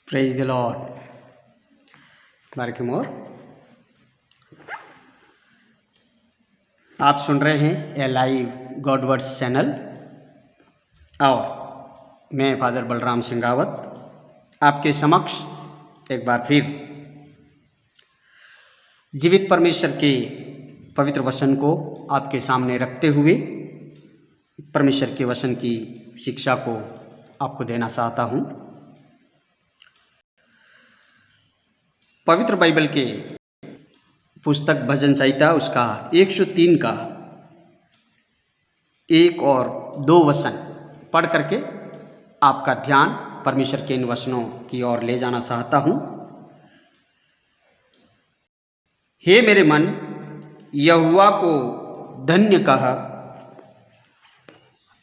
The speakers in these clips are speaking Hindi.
Praise the Lord. बारके मोर आप सुन रहे हैं ए लाइव गॉड वर्ड्स चैनल और मैं फादर बलराम सिंह रावत आपके समक्ष एक बार फिर जीवित परमेश्वर के पवित्र वचन को आपके सामने रखते हुए परमेश्वर के वचन की शिक्षा को आपको देना चाहता हूँ। पवित्र बाइबल के पुस्तक भजन संहिता उसका 103 का 1 और 2 वचन पढ़ करके आपका ध्यान परमेश्वर के इन वचनों की ओर ले जाना चाहता हूँ। हे मेरे मन, यहोवा को धन्य कह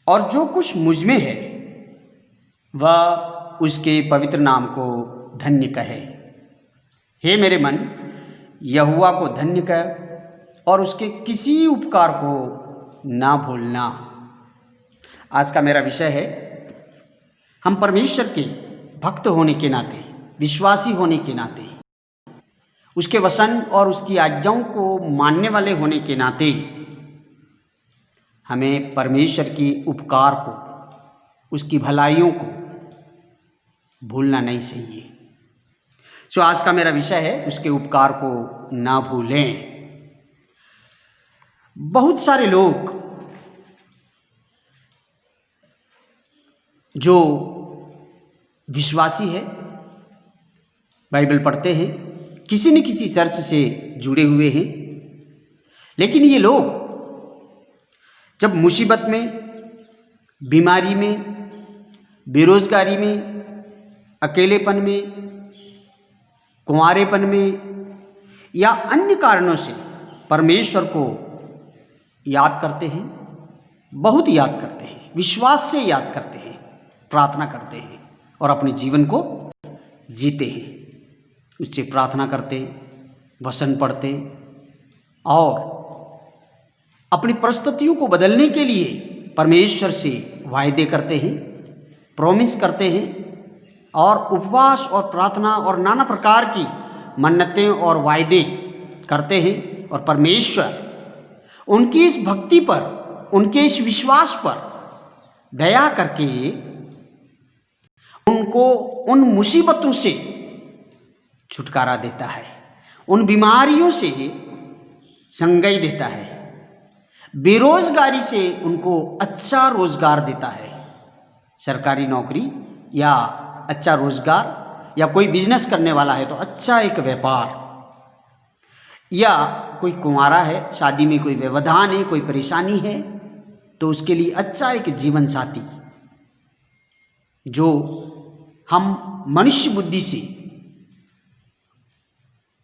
और जो कुछ मुझ में है वह उसके पवित्र नाम को धन्य कहे। हे मेरे मन, यहोवा को धन्य कह और उसके किसी उपकार को ना भूलना। आज का मेरा विषय है, हम परमेश्वर के भक्त होने के नाते, विश्वासी होने के नाते, उसके वचन और उसकी आज्ञाओं को मानने वाले होने के नाते हमें परमेश्वर की उपकार को, उसकी भलाइयों को भूलना नहीं चाहिए। जो आज का मेरा विषय है, उसके उपकार को ना भूलें। बहुत सारे लोग जो विश्वासी है, बाइबल पढ़ते हैं, किसी न किसी चर्च से जुड़े हुए हैं, लेकिन ये लोग जब मुसीबत में, बीमारी में, बेरोजगारी में, अकेलेपन में, कुंवारेपन में या अन्य कारणों से परमेश्वर को याद करते हैं, बहुत याद करते हैं, विश्वास से याद करते हैं, प्रार्थना करते हैं और अपने जीवन को जीते हैं, उससे प्रार्थना करते, वचन पढ़ते और अपनी परिस्थितियों को बदलने के लिए परमेश्वर से वायदे करते हैं, प्रॉमिस करते हैं और उपवास और प्रार्थना और नाना प्रकार की मन्नतें और वायदे करते हैं और परमेश्वर उनकी इस भक्ति पर, उनके इस विश्वास पर दया करके उनको उन मुसीबतों से छुटकारा देता है, उन बीमारियों से संगई देता है, बेरोजगारी से उनको अच्छा रोजगार देता है, सरकारी नौकरी या अच्छा रोजगार, या कोई बिजनेस करने वाला है तो अच्छा एक व्यापार, या कोई कुंवारा है, शादी में कोई व्यवधान है, कोई परेशानी है तो उसके लिए अच्छा एक जीवन साथी, जो हम मनुष्य बुद्धि से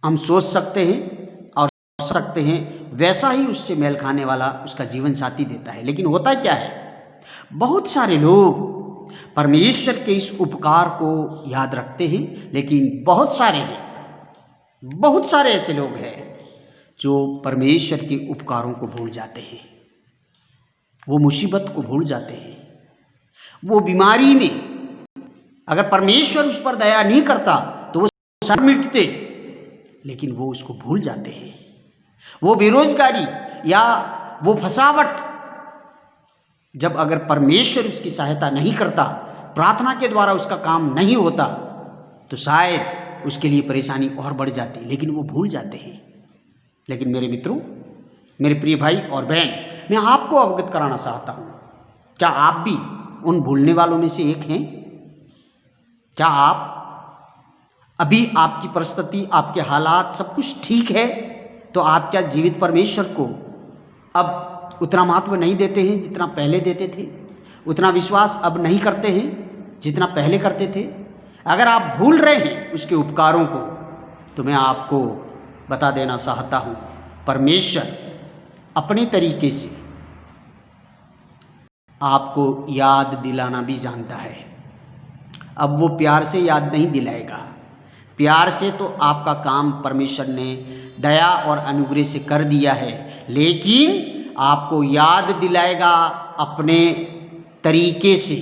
हम सोच सकते हैं और सकते हैं वैसा ही उससे मेल खाने वाला उसका जीवन साथी देता है। लेकिन होता क्या है, बहुत सारे लोग परमेश्वर के इस उपकार को याद रखते हैं, लेकिन बहुत सारे ऐसे लोग हैं जो परमेश्वर के उपकारों को भूल जाते हैं, वो मुसीबत को भूल जाते हैं, वो बीमारी में अगर परमेश्वर उस पर दया नहीं करता तो वो सर मिटते, लेकिन वो उसको भूल जाते हैं। वो बेरोजगारी या वो फसावट जब अगर परमेश्वर उसकी सहायता नहीं करता, प्रार्थना के द्वारा उसका काम नहीं होता, तो शायद उसके लिए परेशानी और बढ़ जाती, लेकिन वो भूल जाते हैं। लेकिन मेरे मित्रों, मेरे प्रिय भाई और बहन, मैं आपको अवगत कराना चाहता हूँ, क्या आप भी उन भूलने वालों में से एक हैं? क्या आप अभी, आपकी परिस्थिति, आपके हालात सब कुछ ठीक है तो आप क्या जीवित परमेश्वर को अब उतना महत्व नहीं देते हैं जितना पहले देते थे? उतना विश्वास अब नहीं करते हैं जितना पहले करते थे? अगर आप भूल रहे हैं उसके उपकारों को तो मैं आपको बता देना चाहता हूँ, परमेश्वर अपने तरीके से आपको याद दिलाना भी जानता है। अब वो प्यार से याद नहीं दिलाएगा, प्यार से तो आपका काम परमेश्वर ने दया और अनुग्रह से कर दिया है, लेकिन आपको याद दिलाएगा अपने तरीके से।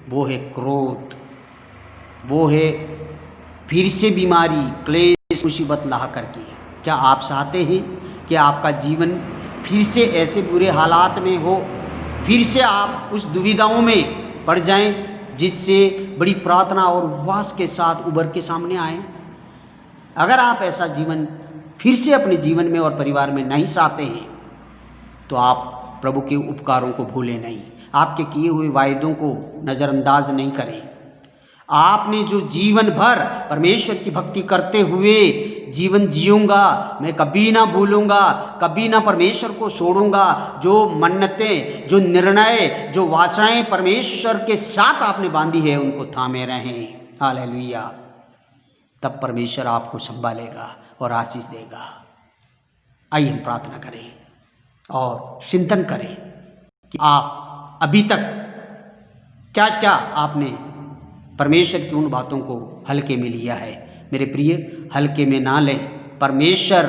वो है क्रोध, वो है फिर से बीमारी, क्लेश, मुसीबत ला करके। क्या आप चाहते हैं कि आपका जीवन फिर से ऐसे बुरे हालात में हो, फिर से आप उस दुविधाओं में पड़ जाएं, जिससे बड़ी प्रार्थना और उपवास के साथ उभर के सामने आएं? अगर आप ऐसा जीवन फिर से अपने जीवन में और परिवार में नहीं चाहते हैं, तो आप प्रभु के उपकारों को भूलें नहीं, आपके किए हुए वायदों को नज़रअंदाज नहीं करें। आपने जो जीवन भर परमेश्वर की भक्ति करते हुए जीवन जीऊंगा, मैं कभी ना भूलूंगा, कभी ना परमेश्वर को छोड़ूंगा, जो मन्नतें, जो निर्णय, जो वाचाएं परमेश्वर के साथ आपने बांधी है, उनको थामे रहें। हालेलुया। तब परमेश्वर आपको संभालेगा और आशीष देगा। आइए हम प्रार्थना करें और चिंतन करें कि आप अभी तक क्या क्या आपने परमेश्वर की उन बातों को हल्के में लिया है। मेरे प्रिय, हल्के में ना लें। परमेश्वर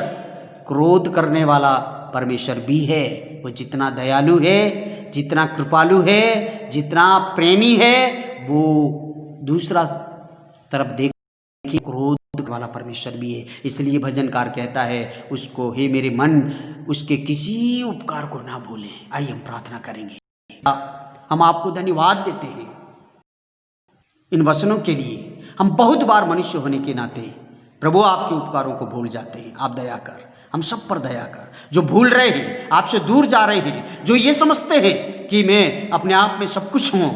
क्रोध करने वाला परमेश्वर भी है। वो जितना दयालु है, जितना कृपालु है, जितना प्रेमी है, वो दूसरा तरफ देखिए क्रोध वाला परमेश्वर भी है। इसलिए भजनकार कहता है उसको, हे मेरे मन, उसके किसी उपकार को ना भूलें। आइए हम प्रार्थना करेंगे। हम आपको धन्यवाद देते हैं इन वचनों के लिए। हम बहुत बार मनुष्य होने के नाते प्रभु आपके उपकारों को भूल जाते हैं। आप दया कर, हम सब पर दया कर। जो भूल रहे हैं, आपसे दूर जा रहे हैं, जो ये समझते हैं कि मैं अपने आप में सब कुछ हूँ,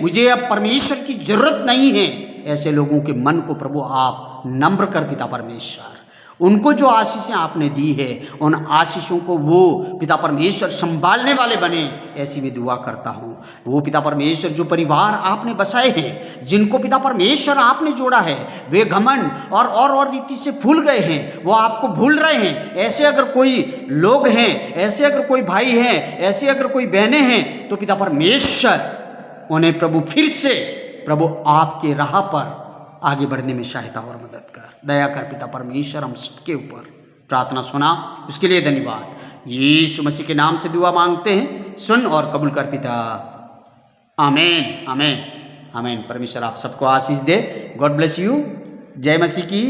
मुझे अब परमेश्वर की जरूरत नहीं है, ऐसे लोगों के मन को प्रभु आप नम्र कर पिता परमेश्वर, उनको जो आशीषें आपने दी है, उन आशीषों को वो पिता परमेश्वर संभालने वाले बने, ऐसी मैं दुआ करता हूँ। वो पिता परमेश्वर जो परिवार आपने बसाए हैं, जिनको पिता परमेश्वर आपने जोड़ा है, वे घमंड और रीति से भूल गए हैं, वो आपको भूल रहे हैं। ऐसे अगर कोई लोग हैं, ऐसे अगर कोई भाई हैं, ऐसे अगर कोई बहनें हैं, तो पिता परमेश्वर उन्हें प्रभु फिर से प्रभु आपके राह पर आगे बढ़ने में सहायता और मदद कर। दया कर पिता परमेश्वर, हम सबके ऊपर प्रार्थना सुना, उसके लिए धन्यवाद। यीशु मसीह के नाम से दुआ मांगते हैं, सुन और कबूल कर पिता। आमीन, आमीन, आमीन। परमेश्वर आप सबको आशीष दे। God bless you. जय मसीह की।